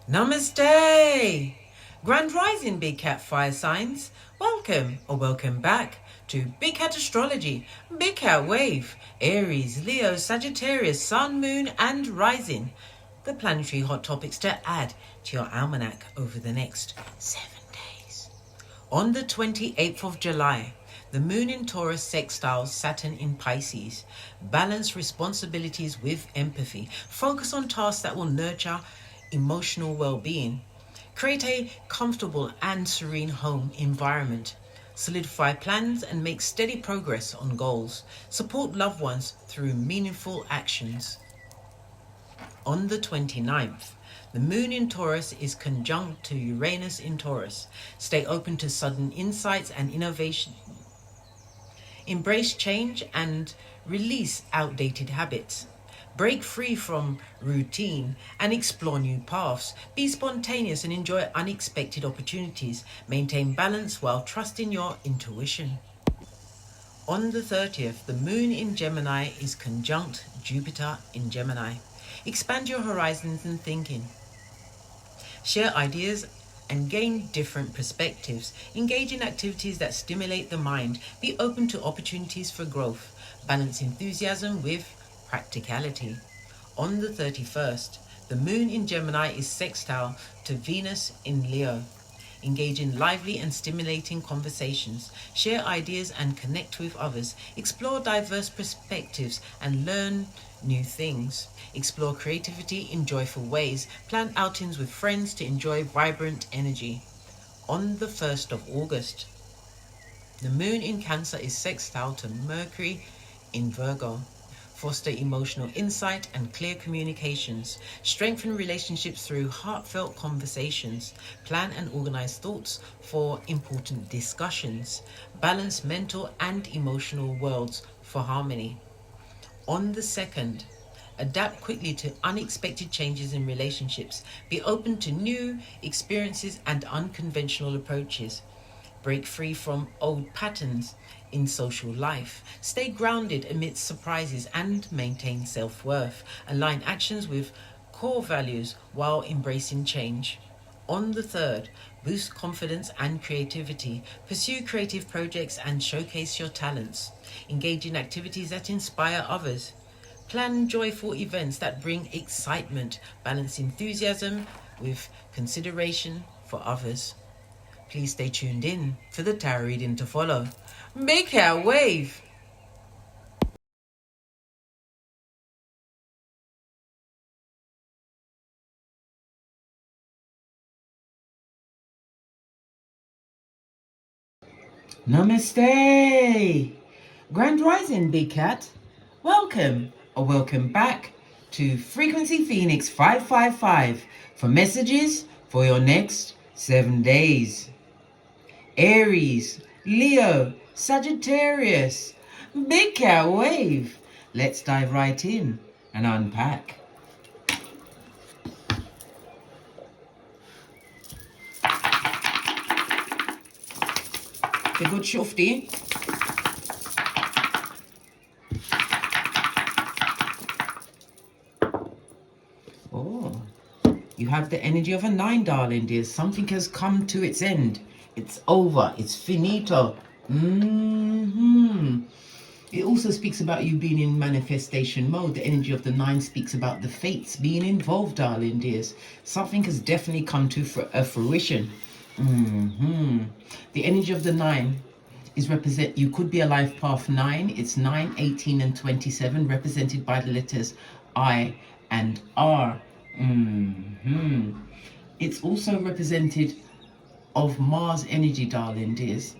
Namaste! Grand Rising Big Cat Fire Signs. Welcome or welcome back to Big Cat Astrology, Big Cat Wave, Aries, Leo, Sagittarius, Sun, Moon and Rising. The planetary hot topics to add to your almanac over the next 7 days. On the 28th of July, the Moon in Taurus sextiles Saturn in Pisces. Balance responsibilities with empathy. Focus on tasks that will nurture emotional well-being. Create a comfortable and serene home environment. Solidify plans and make steady progress on goals. Support loved ones through meaningful actions. On the 29th, the Moon in Taurus is conjunct to Uranus in Taurus. Stay open to sudden insights and innovation. Embrace change and release outdated habits. Break free from routine and explore new paths. Be spontaneous and enjoy unexpected opportunities. Maintain balance while trusting your intuition. On the 30th, the Moon in Gemini is conjunct Jupiter in Gemini. Expand your horizons and thinking. Share ideas and gain different perspectives. Engage in activities that stimulate the mind. Be open to opportunities for growth. Balance enthusiasm with practicality. On the 31st, the Moon in Gemini is sextile to Venus in Leo. Engage in lively and stimulating conversations. Share ideas and connect with others. Explore diverse perspectives and learn new things. Explore creativity in joyful ways. Plan outings with friends to enjoy vibrant energy. On the 1st of August, the Moon in Cancer is sextile to Mercury in Virgo. Foster emotional insight and clear communications. Strengthen relationships through heartfelt conversations. Plan and organize thoughts for important discussions. Balance mental and emotional worlds for harmony. On the 2nd, adapt quickly to unexpected changes in relationships. Be open to new experiences and unconventional approaches. Break free from old patterns in social life. Stay grounded amidst surprises and maintain self-worth. Align actions with core values while embracing change. On the 3rd, boost confidence and creativity. Pursue creative projects and showcase your talents. Engage in activities that inspire others. Plan joyful events that bring excitement. Balance enthusiasm with consideration for others. Please stay tuned in for the tarot reading to follow. Big Cat Wave. Namaste. Grand Rising, Big Cat. Welcome or welcome back to Frequency Phoenix 555 for messages for your next 7 days. Aries, Leo, Sagittarius, Big Cat Wave. Let's dive right in and unpack. The good shufti. Oh, you have the energy of a 9, darling dear. Something has come to its end. It's over. It's finito. It also speaks about you being in manifestation mode. The energy of the 9 speaks about the fates being involved, darling dears. Something has definitely come to fruition. The energy of the 9 is you could be a life path 9. It's 9, 18 and 27, represented by the letters I and R. It's also represented of Mars energy, darling dears.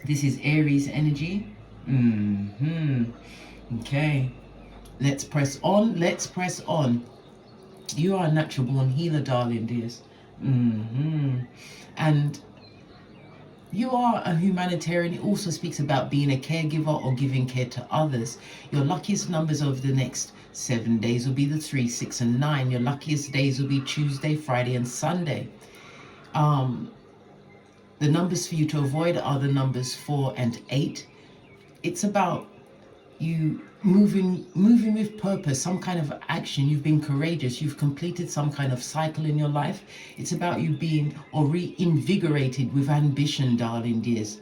This is Aries energy. Okay, let's press on. Let's press on. You are a natural born healer, darling dears. And you are a humanitarian. It also speaks about being a caregiver or giving care to others. Your luckiest numbers over the next 7 days will be the 3, 6 and 9. Your luckiest days will be Tuesday, Friday and Sunday. The numbers for you to avoid are the numbers 4 and 8. It's about you moving with purpose, some kind of action. You've been courageous, you've completed some kind of cycle in your life. It's about you being or reinvigorated with ambition, darling dears.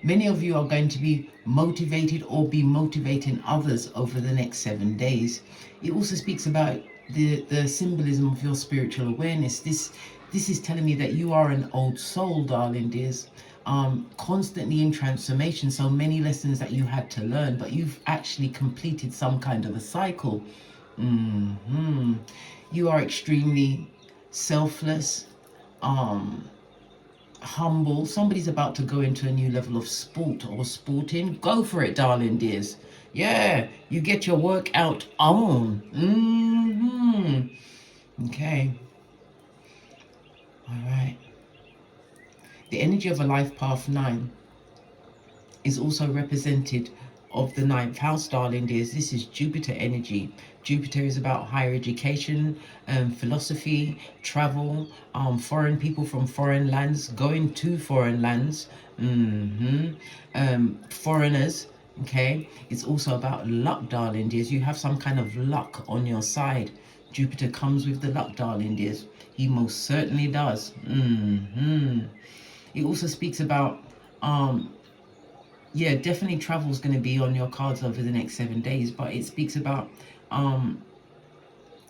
Many of you are going to be motivated or be motivating others over the next 7 days. It also speaks about the symbolism of your spiritual awareness. This is telling me that you are an old soul, darling dears, constantly in transformation. So many lessons that you had to learn, but you've actually completed some kind of a cycle. You are extremely selfless, humble. Somebody's about to go into a new level of sport or sporting. Go for it, darling dears. Yeah, you get your workout on. Okay. All right. The energy of a life path 9 is also represented of the 9th house, darling dears. This is Jupiter energy. Jupiter is about higher education, philosophy, travel, foreign people from foreign lands, going to foreign lands, foreigners. Okay, it's also about luck, darling dears. You have some kind of luck on your side. Jupiter comes with the luck, darling dears. He most certainly does. It also speaks about yeah, definitely travel is going to be on your cards over the next 7 days, but it speaks about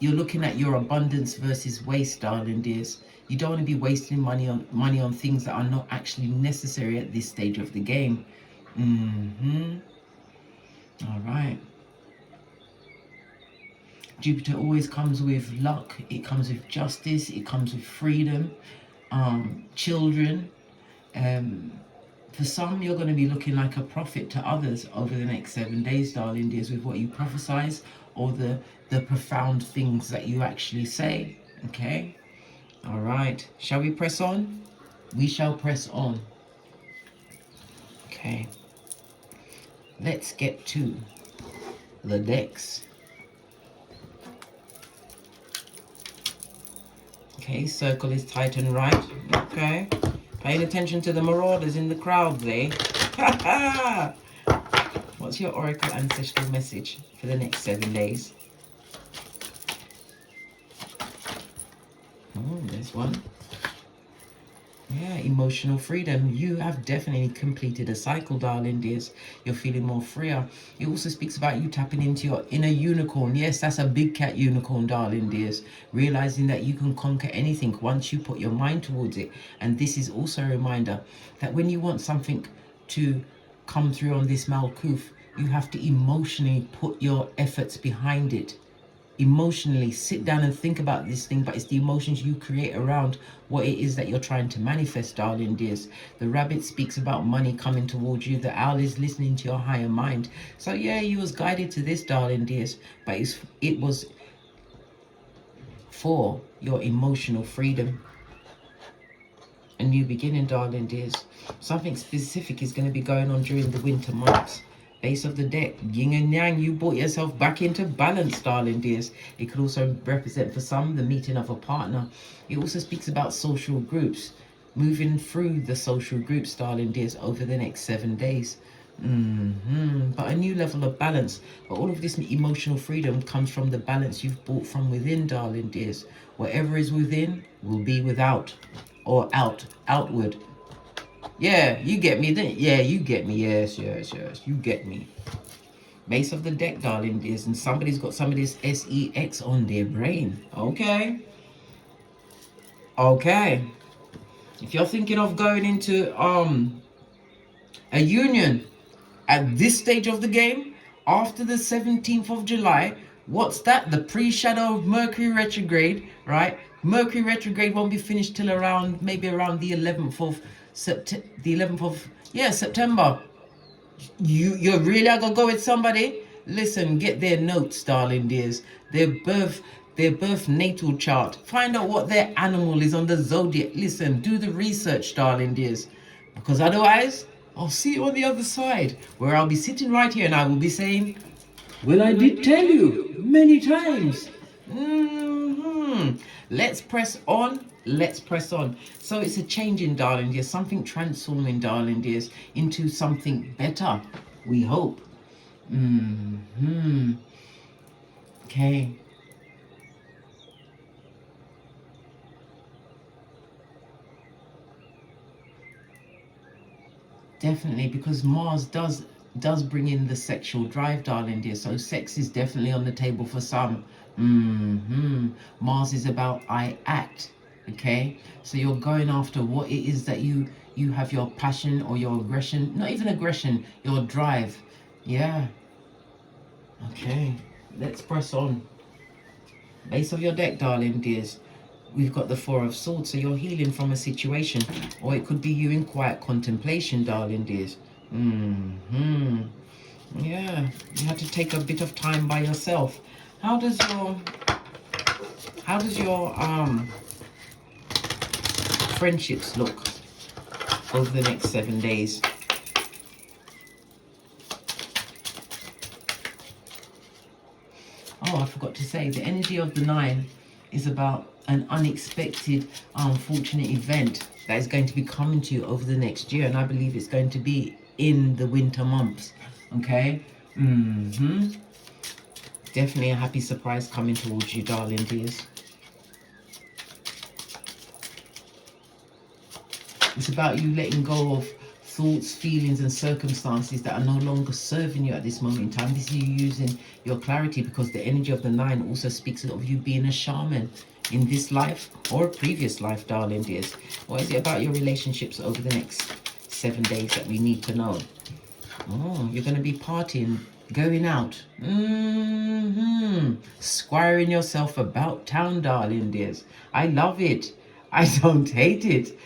you're looking at your abundance versus waste, darling dears. You don't want to be wasting money on things that are not actually necessary at this stage of the game. All right. Jupiter always comes with luck. It comes with justice. It comes with freedom, children. For some, you're going to be looking like a prophet to others over the next 7 days, darling dears, with what you prophesize or the profound things that you actually say. Okay? All right. Shall we press on? We shall press on. Okay. Let's get to the decks. Okay, circle is tight and right. Okay. Paying attention to the marauders in the crowd, eh? What's your oracle ancestral message for the next 7 days? Oh, there's one. Yeah, emotional freedom. You have definitely completed a cycle, darling dears. You're feeling more freer. It also speaks about you tapping into your inner unicorn. Yes, that's a big cat unicorn, darling dears. Realizing that you can conquer anything once you put your mind towards it. And this is also a reminder that when you want something to come through on this Malkuth, you have to emotionally put your efforts behind it. Emotionally sit down and think about this thing, but it's the emotions you create around what it is that you're trying to manifest, darling dears. The rabbit speaks about money coming towards you. The owl is listening to your higher mind. So yeah, you was guided to this, darling dears, but it was for your emotional freedom. A new beginning, darling dears. Something specific is going to be going on during the winter months. Base of the deck, yin and yang, you brought yourself back into balance, darling dears. It could also represent for some the meeting of a partner. It also speaks about social groups, moving through the social groups, darling dears, over the next 7 days. But a new level of balance. But all of this emotional freedom comes from the balance you've brought from within, darling dears. Whatever is within will be without, or outward. Yeah, you get me. Yeah, you get me. Yes, you get me. Base of the deck, darling dears, and somebody's got some of this sex on their brain. Okay. If you're thinking of going into a union at this stage of the game, after the 17th of July, what's that? The pre-shadow of Mercury retrograde, right? Mercury retrograde won't be finished till maybe around the 11th of September. You really are gonna go with somebody? Listen, get their notes, darling dears. Their birth natal chart. Find out what their animal is on the zodiac. Listen, do the research, darling dears. Because otherwise, I'll see you on the other side, where I'll be sitting right here and I will be saying, well, I did tell you many times. Let's press on. Let's press on. So it's a changing, darling dears, something transforming, darling dears, into something better, we hope. Okay. Definitely, because Mars does bring in the sexual drive, darling dear. So sex is definitely on the table for some. Mars is about I act. Okay, so you're going after what it is that you have your passion or your aggression. Not even aggression, your drive. Yeah. Okay. Let's press on. Base of your deck, darling dears. We've got the Four of Swords, so you're healing from a situation, or it could be you in quiet contemplation, darling dears. Yeah, you had to take a bit of time by yourself. How does your friendships look over the next 7 days? Oh, I forgot to say, the energy of the 9 is about an unexpected, unfortunate event that is going to be coming to you over the next year, and I believe it's going to be in the winter months. Okay. Definitely a happy surprise coming towards you, darling dears. It's about you letting go of thoughts, feelings, and circumstances that are no longer serving you at this moment in time. This is you using your clarity, because the energy of the 9 also speaks of you being a shaman in this life or a previous life, darling dears. What is it about your relationships over the next 7 days that we need to know? Oh, you're going to be partying, going out, squiring yourself about town, darling dears. I love it. I don't hate it.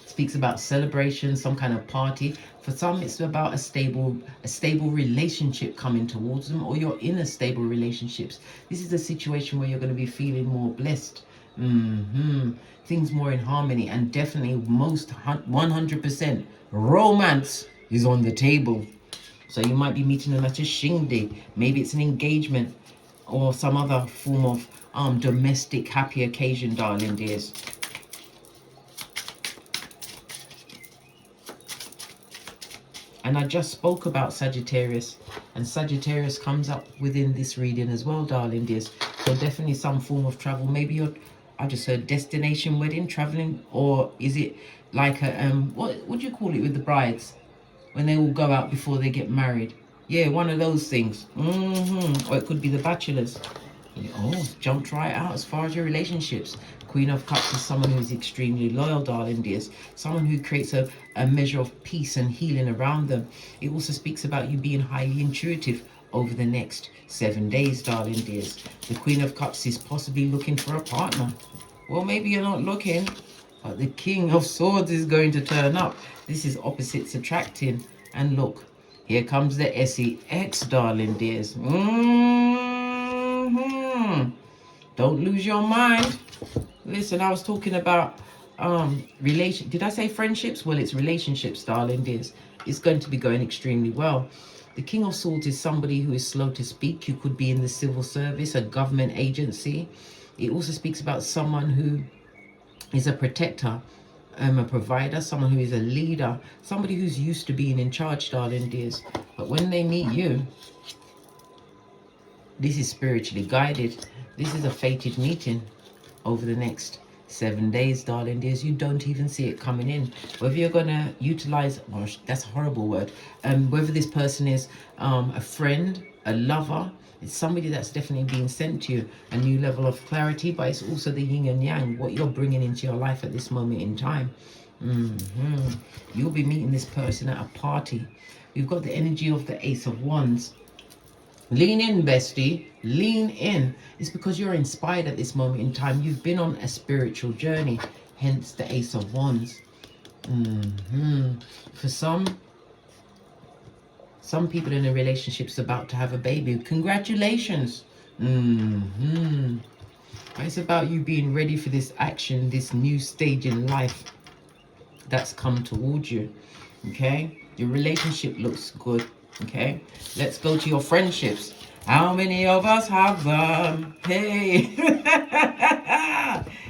Speaks about celebration, some kind of party. For some, it's about a stable relationship coming towards them, or you're in a stable relationships. This is a situation where you're going to be feeling more blessed. Things more in harmony, and definitely most 100% romance is on the table. So you might be meeting them at a shindig. Maybe it's an engagement or some other form of domestic happy occasion, darling dears. And I just spoke about Sagittarius, and Sagittarius comes up within this reading as well, darling dears. So definitely some form of travel. Maybe you're, I just heard destination wedding, traveling, or is it like a what do you call it with the brides when they all go out before they get married? Yeah, one of those things. Or it could be the bachelors. Oh, jumped right out as far as your relationships. Queen of Cups is someone who is extremely loyal, darling dears. Someone who creates a measure of peace and healing around them. It also speaks about you being highly intuitive over the next 7 days, darling dears. The Queen of Cups is possibly looking for a partner. Well, maybe you're not looking, but the King of Swords is going to turn up. This is opposites attracting. And look, here comes the SEX, darling dears. Don't lose your mind. Listen, I was talking about did I say friendships? Well, it's relationships, darling dears. It's going to be going extremely well. The King of Swords is somebody who is slow to speak. You could be in the civil service, a government agency. It also speaks about someone who is a protector, a provider, someone who is a leader, somebody who's used to being in charge, darling dears. But when they meet you, this is spiritually guided. This is a fated meeting over the next 7 days, darling dears. You don't even see it coming in. Whether you're going to utilize, gosh, that's a horrible word. Whether this person is a friend, a lover, it's somebody that's definitely being sent to you, a new level of clarity, but it's also the yin and yang, what you're bringing into your life at this moment in time. You'll be meeting this person at a party. We've got the energy of the Ace of Wands. Lean in, bestie. Lean in. It's because you're inspired at this moment in time. You've been on a spiritual journey. Hence the Ace of Wands. For some people in a relationship is about to have a baby. Congratulations. It's about you being ready for this action, this new stage in life that's come towards you. Okay? Your relationship looks good. Okay, let's go to your friendships. How many of us have them? Hey,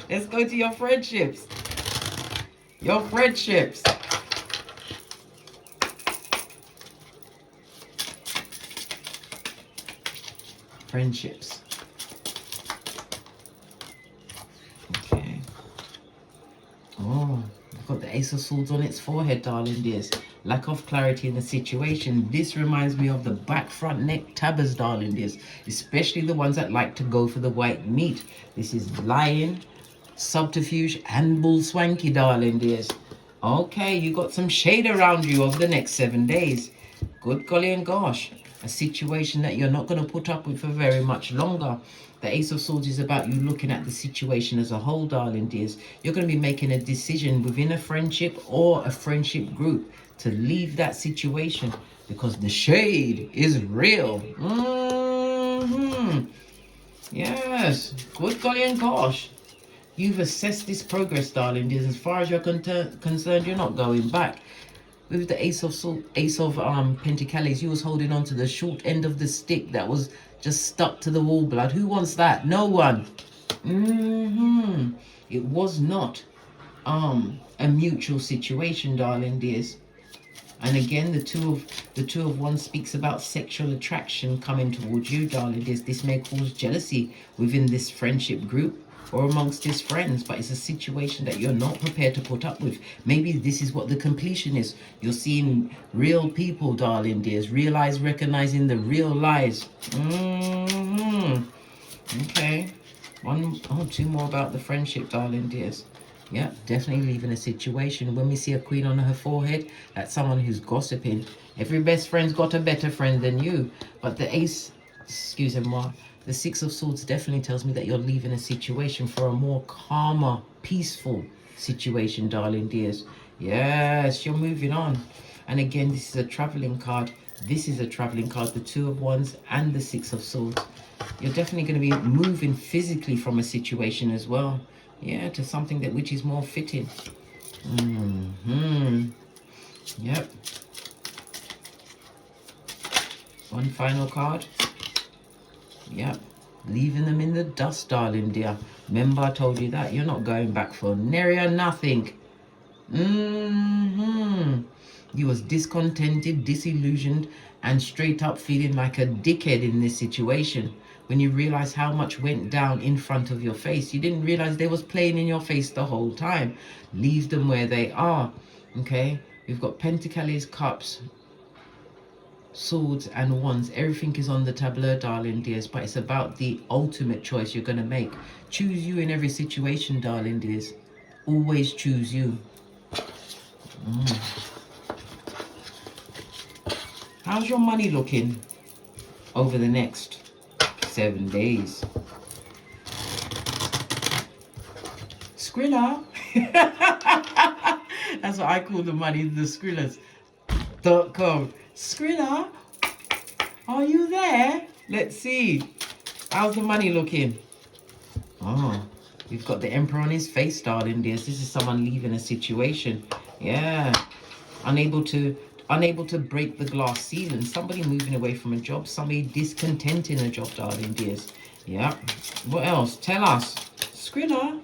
let's go to your friendships. Your friendships. Friendships. Okay. Oh, you've got the Ace of Swords on its forehead, darling dears. Lack of clarity in the situation. This reminds me of the back, front, neck tabbers, darling dears. Especially the ones that like to go for the white meat. This is lying, subterfuge, and bull swanky, darling dears. Okay, you got some shade around you over the next 7 days. Good golly and gosh. A situation that you're not going to put up with for very much longer. The Ace of Swords is about you looking at the situation as a whole, darling dears. You're going to be making a decision within a friendship or a friendship group to leave that situation because the shade is real. Yes, good golly and gosh. You've assessed this progress, darling dears. As far as you're concerned, you're not going back. With the Ace of Pentacles, you was holding on to the short end of the stick that was just stuck to the wall, blood. Who wants that? No one. It was not a mutual situation, darling dears. And again, the two of Wands speaks about sexual attraction coming towards you, darling dears. This may cause jealousy within this friendship group or amongst his friends, but it's a situation that you're not prepared to put up with. Maybe this is what the completion is. You're seeing real people, darling dears, recognizing the real lies. Okay. Two more about the friendship, darling dears. Yeah, definitely leaving a situation. When we see a queen on her forehead, that's someone who's gossiping. Every best friend's got a better friend than you. But the the Six of Swords definitely tells me that you're leaving a situation for a more calmer, peaceful situation, darling dears. Yes, you're moving on. And again, this is a traveling card. This is a traveling card, the Two of Wands and the Six of Swords. You're definitely going to be moving physically from a situation as well. Yeah, to something that which is more fitting. Yep. One final card. Yep. Leaving them in the dust, darling dear. Remember I told you that. You're not going back for nary or nothing. You was discontented, disillusioned, and straight up feeling like a dickhead in this situation. When you realize how much went down in front of your face, you didn't realize they was playing in your face the whole time. Leave them where they are. Okay, we've got Pentacles, Cups, Swords, and Wands. Everything is on the tableau, darling dears, but it's about the ultimate choice you're going to make. Choose you in every situation, darling dears. Always choose you. How's your money looking over the next 7 days? Skrilla. That's what I call the money, the Skrillers.com. Skrilla, are you there? Let's see. How's the money looking? Oh, we've got the Emperor on his face, darling dears. This is someone leaving a situation. Yeah. Unable to break the glass ceiling. Somebody moving away from a job. Somebody discontent in a job, darling dears. Yeah. What else? Tell us. Skrilla,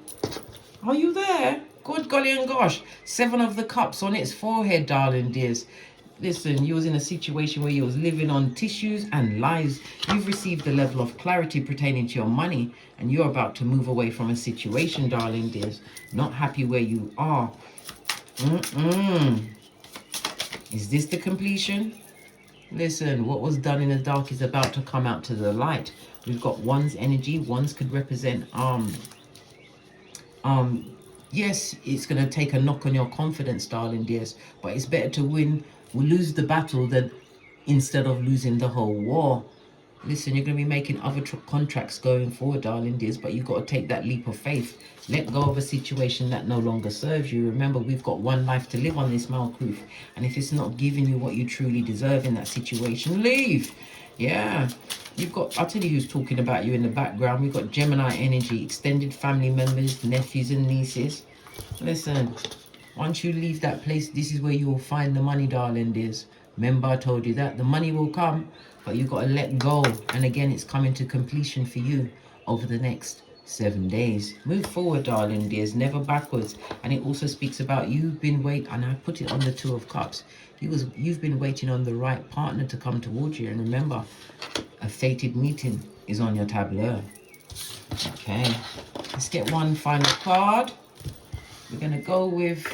are you there? Good golly and gosh. 7 of the Cups on its forehead, darling dears. Listen, you was in a situation where you was living on tissues and lies. You've received a level of clarity pertaining to your money, and you're about to move away from a situation, darling dears. Not happy where you are. Is this the completion? Listen, what was done in the dark is about to come out to the light. We've got Wands energy. Wands could represent yes, it's going to take a knock on your confidence, darling dears, but it's better to lose the battle than instead of losing the whole war. Listen, you're going to be making other contracts going forward, darling dears, but you've got to take that leap of faith. Let go of a situation that no longer serves you. Remember, we've got one life to live on this Malkuth, and if it's not giving you what you truly deserve in that situation, leave. Yeah, you've got, I'll tell you who's talking about you in the background. We've got Gemini energy, extended family members, nephews and nieces. Listen, once you leave that place, this is where you will find the money, darling dears. Remember, I told you that the money will come, but you've got to let go. And again, it's coming to completion for you over the next 7 days. Move forward, darling dears, never backwards. And it also speaks about you've been waiting, and I put it on the Two of Cups. You've been waiting on the right partner to come towards you. And remember, A fated meeting is on your tableau. Okay, let's get one final card. We're going to go with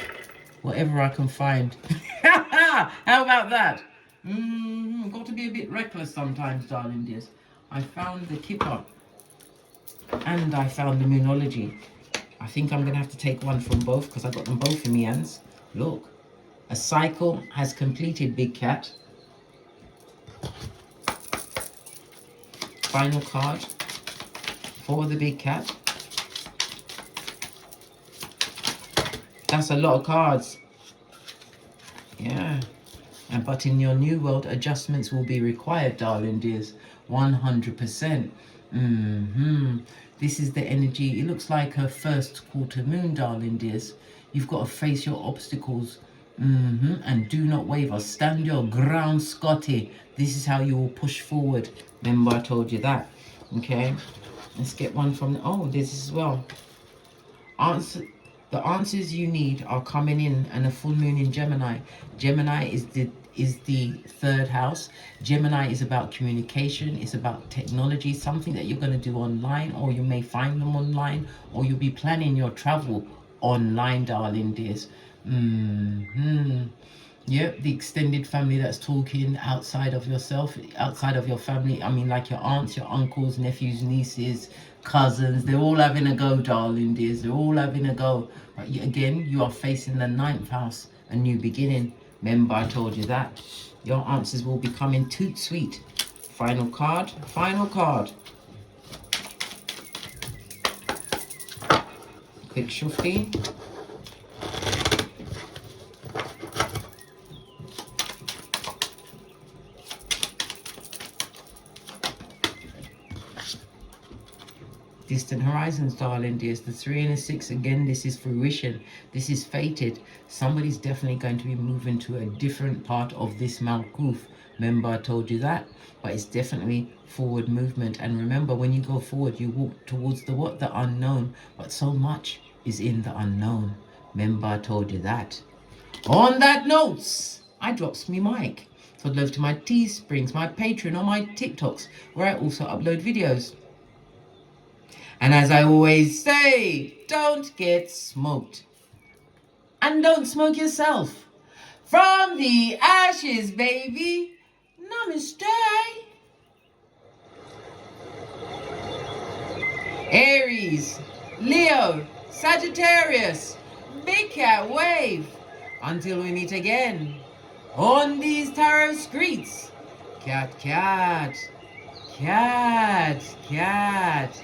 whatever I can find. How about that? Got to be a bit reckless sometimes, darling dears. I found the Kipper and I found the Moonology. I think I'm going to have to take one from both because I got them both in my hands. Look, a cycle has completed, Big Cat. Final card for the Big Cat. That's a lot of cards. Yeah. But in your new world, adjustments will be required, darling dears. 100%. This is the energy. It looks like a first quarter moon, darling dears. You've got to face your obstacles. And do not waver. Stand your ground, Scotty. This is how you will push forward. Remember I told you that. Okay. Let's get one from... Oh, this as well. The answers you need are coming in, and a full moon in Gemini. Gemini is the third house. Gemini is about communication. It's about technology, something that you're going to do online, or you may find them online, or you'll be planning your travel online, darling dears. Yep, the extended family that's talking outside of yourself, outside of your family. I mean, like your aunts, your uncles, nephews, nieces, cousins. They're all having a go, darling dears. They're all having a go. But again, you are facing the 9th house, a new beginning. Remember, I told you that. Your answers will be coming toot sweet. Final card. Final card. Quick shufti. Distant horizons, darling dears. The 3 and the 6, again, this is fruition. This is fated. Somebody's definitely going to be moving to a different part of this Malkuth. Remember, I told you that. But it's definitely forward movement. And remember, when you go forward, you walk towards the what? The unknown. But so much is in the unknown. Remember, I told you that. On that note, I drops me mic. So I'd love to my Teesprings, my Patreon, or my TikToks, where I also upload videos. And as I always say, don't get smoked. And don't smoke yourself. From the ashes, baby. Namaste. Aries, Leo, Sagittarius, Big Cat Wave. Until we meet again on these tarot streets. Cat, cat, cat, cat.